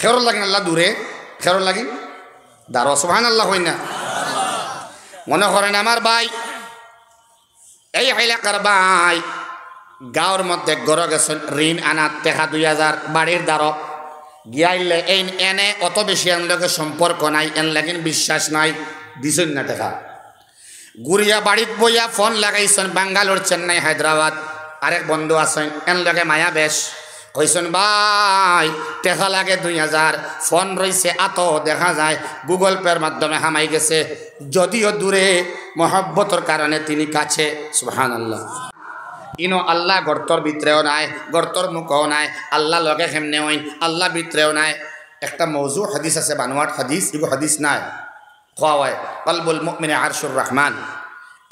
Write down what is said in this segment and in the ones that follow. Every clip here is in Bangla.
খেরর লাগিন আল্লাহ দূরে, খেরর লাগিন দাঁড়ো, সুবহানাল্লাহ হই না। মনে করেন আমার ভাই, এই এলাকার ভাই গাঁওর মধ্যে গড় গেছেন ঋণ আনা টেকা 2000 বাড়ির দ্বারা গিয়াইলে এই এনে অত বেশি এন লগে সম্পর্ক নাই, এন লাগিন বিশ্বাস নাই, দিছেন না টেকা। গুড়িয়া বাড়িত বইয়া ফোন লাগাইছেন বাঙ্গালোর, চেন্নাই, হায়দ্রাবাদ। আরেক বন্ধু আছেন এন লগে মায়া বেশ, কইছেন ভাই টেকা লাগে 2000, ফোন রইছে আত দেখা যায় গুগল পের মাধ্যমে হামাই গেছে, যদিও দূরে মহব্বতর কারণে তিনি কাছে। সুবহানাল্লাহ। ইনো আল্লাহ গর্তর ভিতরেও নাই, গর্তর মুখও নাই, আল্লাহ লগে কেমনে হইন, আল্লাহ ভিতরেও নাই। একটা মৌজু হাদিস আছে, বানোয়াট হাদিস, এগো হাদিস নাই। হয় কলবুল মুমিনে আরশুর রহমান,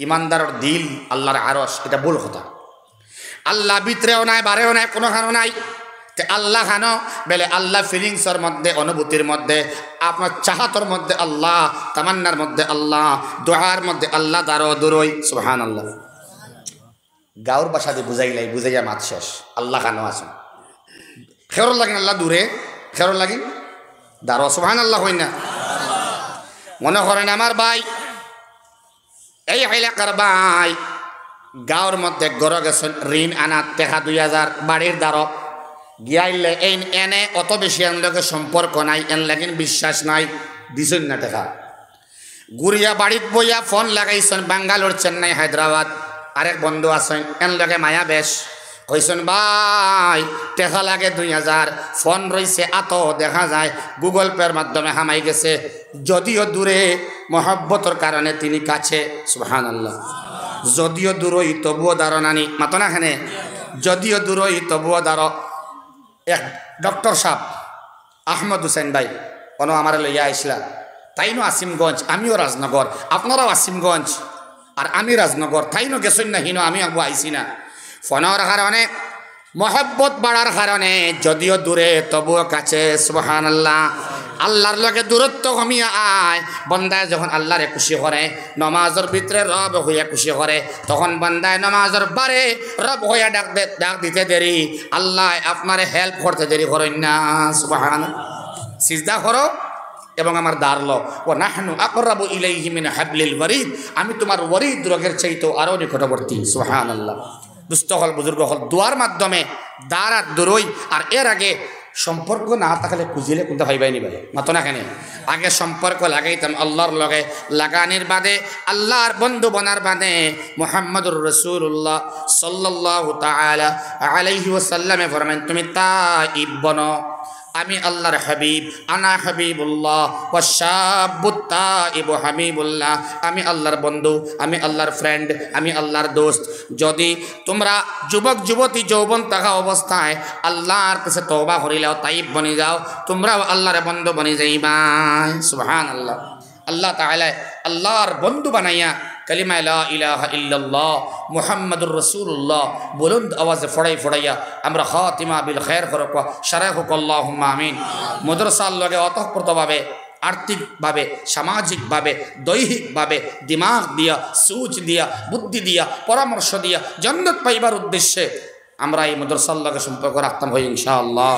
ইমানদারের দিল আল্লাহর আরশ, এটা ভুল কথা। আল্লাহ ভিতরেও নাই, বারেও নাই, কোনো খানো নাই। আল্লাহ খানো বেলে আল্লাহ ফিলিংসের মধ্যে, অনুভূতির মধ্যে, আপনার চাহাতর মধ্যে আল্লাহ, তামান্নার মধ্যে আল্লাহ, দোয়ার মধ্যে আল্লাহ, দারো দূরই। সুবহানাল্লাহ। গাঁর ভাষা দিয়ে বুঝাইলাই, বুঝাইয়া মাত শেষ। আল্লাহ খানো আছেন, খেরর লাগিন আল্লাহ দূরে, খেরর লাগিন দাঁড়ো, সুবহানাল্লাহ হই না। মনে করেন আমার ভাই, এই এলাকার ভাই গাঁওর মধ্যে গড় গেছেন ঋণ আনা টেকা 2000 বাড়ির দ্বারা গিয়াইলে এই এনে অত বেশি এন লগে সম্পর্ক নাই, এন লাগিন বিশ্বাস নাই, দিছেন না টেকা। গুড়িয়া বাড়িত বইয়া ফোন লাগাইছেন বাঙ্গালোর, চেন্নাই, হায়দ্রাবাদ। আরেক বন্ধু আছেন এন লগে মায়া বেশ, কইছেন ভাই টেকা লাগে 2000, ফোন রইছে আত দেখা যায় গুগল পের মাধ্যমে হামাই গেছে, যদিও দূরে মহব্বতর কারণে তিনি কাছে। সুবহানাল্লাহ। যদিও দূরই তবুও দাঁড়ো নানি, মাতো না খানে, যদিও দূরই তবুও দাঁড়ো। এক ডক্টর সাহেব আহমদ হুসেন ভাই কোনো আমার লইয়া আইসলা, তাইনো আসিমগঞ্জ, আমিও রাজনগর, আপনারাও আসিমগঞ্জ, আর আমি রাজনগর, তাইনো গেছেন না হিনো, আমি আগে আইসি না। ফোনের কারণে, মহব্বত বাড়ার কারণে যদিও দূরে তবুও কাছে। সুবহানাল্লাহ। আল্লাহর লগে দূরত্ব কমিয়া আয়, বন্দায় যখন আল্লাহরে খুশি করে, নমাজের ভিতরে রব হইয়া খুশি করে, তখন বন্দায় নমাজের বারে রব হইয়া ডাক দিতে দেরি, আল্লাহ আপনারে হেল্প করতে দেরি করেন না। সুবহানাল্লাহ। সিজদা করো এবং আমার দ্বার লো, ও নাহনু আকরাবু ইলাইহি মিন হাবলিল ওয়ারিদ, আমি তোমার ওয়ারিদ রোগের চাইতেও আরও নিকটবর্তী। সুবহানাল্লাহ। দুস্থ হল, বুজুর্গ হল, দোয়ার মাধ্যমে দ্বার আর দূরই। আর এর আগে সম্পর্ক না থাকলে খুঁজিলে কোনটা ভাইবাই নিবে, মাতো না কেন? আগে সম্পর্ক লাগাইতাম আল্লাহর লগে, লাগানির বাদে আল্লাহর বন্ধু বনার বাদে মুহাম্মদুর রাসূলুল্লাহ সাল্লাল্লাহু তাআলা আলাইহি ওয়াসাল্লামে ফরমান, তুমি তাইব বনো, আমি আল্লাহর হাবিব, আনা হাবিবুল্লাহ ওয়াশাবুত তাইবু হাবিবুল্লাহ, আমি আল্লাহর বন্ধু, আমি আল্লাহর ফ্রেন্ড, আমি আল্লাহর দোস্ত। যদি তোমরা যুবক যুবতী যৌবন থাকা অবস্থায় আল্লাহর কাছে তওবা করিলাও, তাইব বনি যাও, তোমরাও আল্লাহর বন্ধু বনি যাইবা। সুবহানাল্লাহ। আল্লাহ তাআলা আল্লাহর বন্ধু বানাইয়া কালিমা লা ইলাহা ইল্লাল্লাহ মুহাম্মাদুর রাসূলুল্লাহ বুলন্দ আওয়াজে ফড়াইয়া আমরা খাতিমা বিল খায়র করক, শারাহ আল্লাহুম্মা আমিন। মাদ্রাসার লগে অতঃপ্রতভাবে, আর্থিকভাবে, সামাজিকভাবে, দৈহিকভাবে, দিমাগ দিয়া, সুচ দিয়া, বুদ্ধি দিয়া, পরামর্শ দিয়া জান্নাত পাইবার উদ্দেশ্যে আমরা এই মাদ্রাসার লগে সম্পর্ক রাখতাম হই ইনশাআল্লাহ।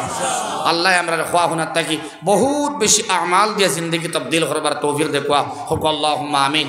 আল্লাহ আমরা খোয়া হুনার থাকি বহুত বেশি আমাল দিয়া জিন্দগি তবদিল করবার তৌফিক দেখুয়া হোক, আল্লাহুম্মা আমিন।